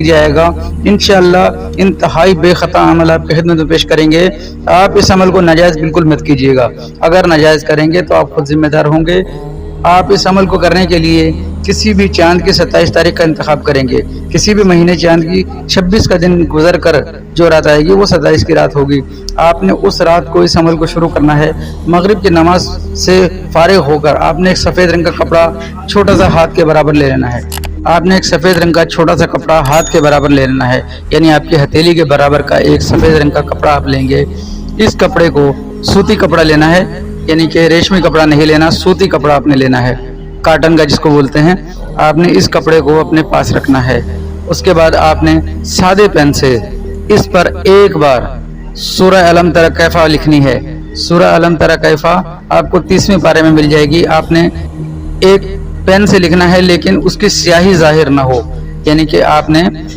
جائے گا انشاءاللہ انتہائی بے خطا عمل آپ کی خدمت میں پیش کریں گے۔ آپ اس عمل کو ناجائز بالکل مت کیجیے گا، اگر ناجائز کریں گے تو آپ خود ذمہ دار ہوں گے۔ آپ اس عمل کو کرنے کے لیے کسی بھی چاند کی 27 تاریخ کا انتخاب کریں گے، کسی بھی مہینے چاند کی 26 کا دن گزر کر جو رات آئے گی وہ 27 کی رات ہوگی۔ آپ نے اس رات کو اس عمل کو شروع کرنا ہے۔ مغرب کی نماز سے فارغ ہو کر آپ نے ایک سفید رنگ کا کپڑا چھوٹا سا ہاتھ کے برابر لے لینا ہے۔ آپ نے ایک سفید رنگ کا چھوٹا سا کپڑا ہاتھ کے برابر لے لینا ہے، یعنی آپ کی ہتھیلی کے برابر کا ایک سفید رنگ کا کپڑا آپ لیں گے۔ اس کپڑے کو سوتی کپڑا لینا ہے، یعنی کہ ریشمی کپڑا نہیں لینا، سوتی کپڑا آپ نے لینا ہے، کاٹن کا جس کو بولتے ہیں۔ آپ نے اس کپڑے کو اپنے پاس رکھنا ہے۔ اس کے بعد آپ نے سادے پین سے اس پر ایک بار سورہ الم تری کیفا لکھنی ہے۔ سورہ الم تری کیفا آپ کو 30ویں پارے میں مل جائے گی۔ آپ نے ایک پین سے لکھنا ہے لیکن اس کی سیاہی ظاہر نہ ہو، یعنی کہ آپ نے